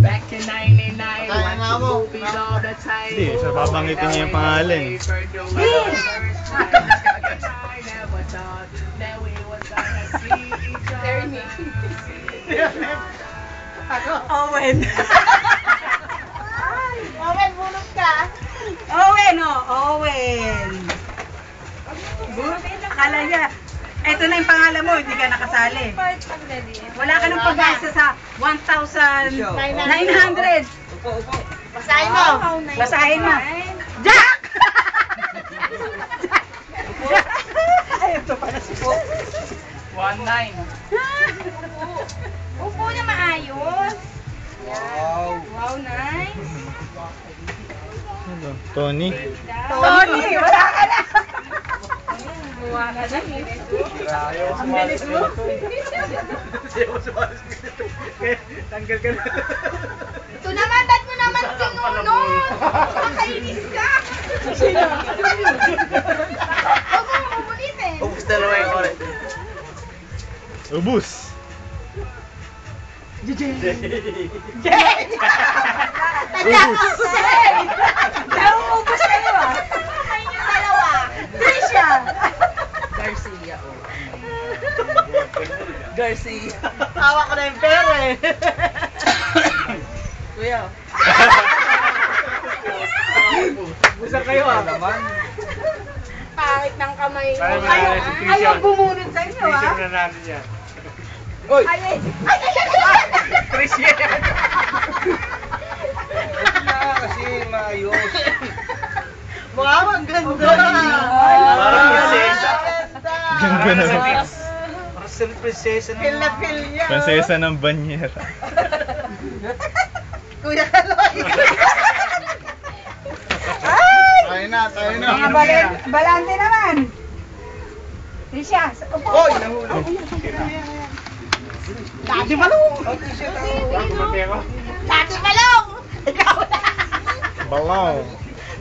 Back in 99, watching movies all the time. Hindi, sa babanggitin niya yung pangalan. I never thought that we was gonna see each other. Owen. Owen, bulog ka. Owen, oh, Owen. Akala niya, eto na yung pangalan mo, hindi ka nakasali. Wala ka nang pag-asa sa 1,900. Basahin mo. Basahin mo. Jack! Ay, ito pala si Po. 19. Upo na maayos. Wow, nice. Ano? Tony? Tony, wala ka na. Buwa ka na. Ang bilis mo. Tanggal ka na. Ito naman, ba't mo naman tinunod? Nakainis ka. Huwag mo umulitin. Ubus dalawa yung oras. Ubus! Nauubos kayo ah. Kain yung dalawa. Trisha. Garcia, oh. Garcia. Tawa ko na yung pera eh. Kuya. Busa kayo ah. Pangit ng kamay mo. Ayaw bumunod sa inyo ah. na natin yan. Oy! Ay! Tricia! Kasi maayos. Wow, ang ganda. Parang prinsesa. Ganda na. Parang sa prinsesa ng Feel na feel niya. Prinsesa ng banyera. Kuya Kaloy. Ay! Tayo na. Mga balante naman. Trisha, upo. Oy! Nahulog. Dati malong. Dati malong! Ikaw na! Balaw.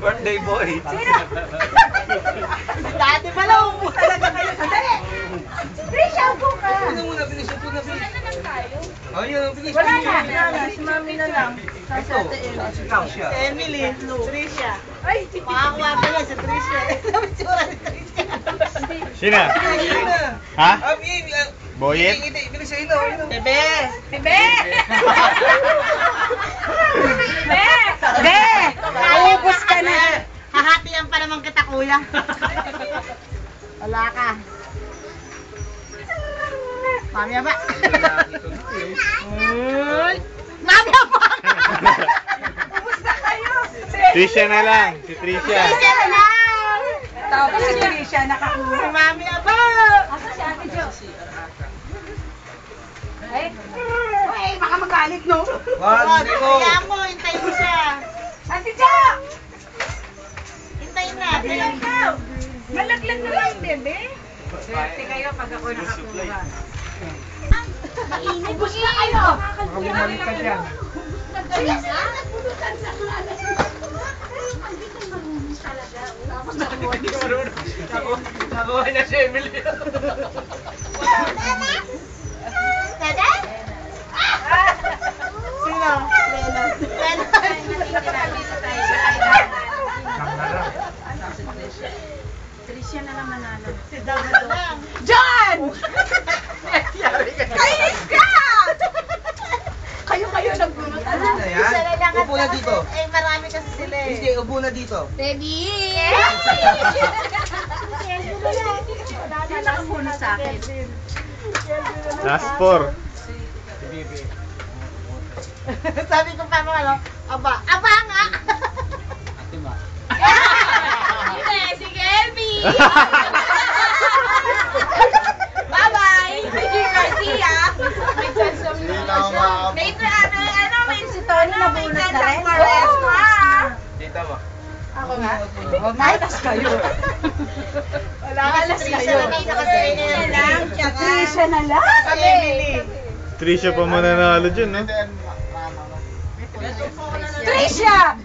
Birthday boy. Sino? Dati malong! Talaga kayo. Sandali. Trisha, upo ka. Ano muna, bilis upo na bilis. Ayun, bilis. Wala na. Si Mami na lang. Ito. Ikaw siya. Emily, Trisha. Ay, makakuha pa niya si Trisha. Ang tsura ni Trisha. Sina? Sino? Ha? Boyet? Hindi, bilis sa ino. Bebe. Bebe! Bebe! Be! Naubos ka na. Hahatian pa naman kita, kuya. Wala ka. Mami ba? Mami ba? Ubus na kayo. Trisha na lang. Si Trisha. Trisha na lang. Tapos si Trisha nakakuha. Si Mami ba? Asa si Ate Jo? Ay, baka magalit, no? One, go. Kaya mo, hintayin mo siya. Ate Jo! Hintayin na. Hintayin ka. Malaglag na lang, bebe. Swerte kayo pag ako nakakuha. Mainit. Ubus na kayo. Bumalik ka dyan. Sige, sige. Nagbunutan sa kalas. Andito marunong talaga. Tapos Nakuha niya si Emily. Dada? Sino? Trisha na lang manalo. Si David. John! Kainis ka! Kayo nagbunutan. Ano na yan? Upo na dito. Eh, marami kasi sila eh. Hindi, upo na dito. Baby! Dati nakamuna sa akin. Last four. Sabi ko pa ano, aba nga! Hindi, si Kelby! Bye-bye! Sige, Garcia! May chance of may may si Tony nabunot na rin. Dito mo. Ako nga? Malas kayo. Malas kayo. Trisha na lang. Trisha pa mananalo dyan, no? Trisha!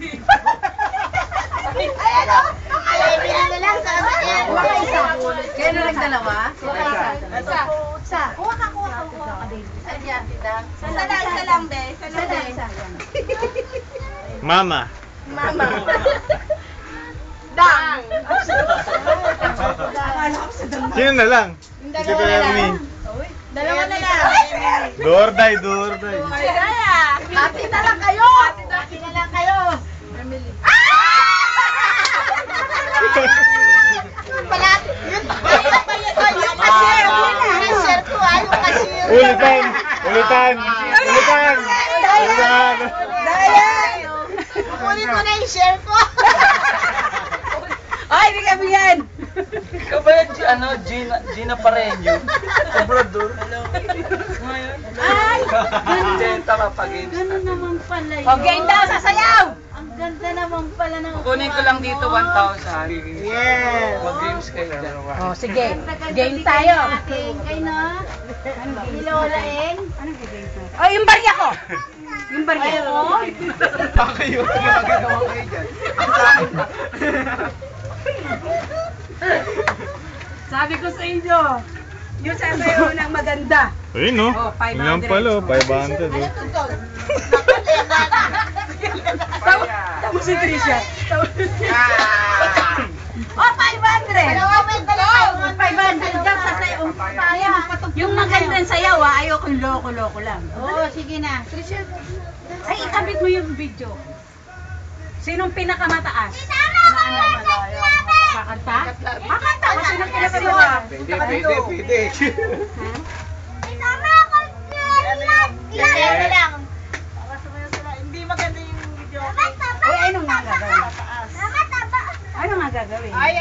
Ayan o! Ayan na lang sa akin. Mga isa. Kaya na lang dalawa? Isa. Kuha ka, baby. Ayan, tita. Isa lang, be. Isa lang. Mama. Mama. Dang. Sino na lang? Si Kuya Ernie. Dalawa na lang. Do or die, do or die. Hati na lang kayo. Hati na lang kayo. Pala, yun yung cashier. Cashier ko yung cashier. Ulitan! Ulitan! Ulitan! Ulitan! Kunin mo na yung share ko. Ay, hindi kami yan! Ikaw ba yung Gina Pareño? Obrador? Ngayon? Ay! Jenta ka pa games. Ganun naman pala yun. Okay daw, sasayaw! Ang ganda naman pala ng... Kunin ko lang dito 1,000. Yes! Mag-games kayo dyan. Oh, sige. Game tayo. Kay na. Nilolaing. Anong game tayo? Oh, yung barya ko! Yung barya ko? Kayo, magagawa kayo dyan. Sabi ko sa inyo, yung sasayaw ng maganda. Ayun no? Oh, 500. Ilan pala, 500 oh. Tapos si Trisha. Oh, 500! Dalawa, 500 daw sasayaw. Yung magandang sayaw ayoko yung loko-loko lang. Oo, sige na. Ay, ikabit mo yung video. Sinong pinakamataas? Kakanta? Kakanta ko, sinong pinakamataas? Pwede. Ilan na lang. Hindi maganda yung video. Ay, ano nga gagawin? Ano nga gagawin? Ay.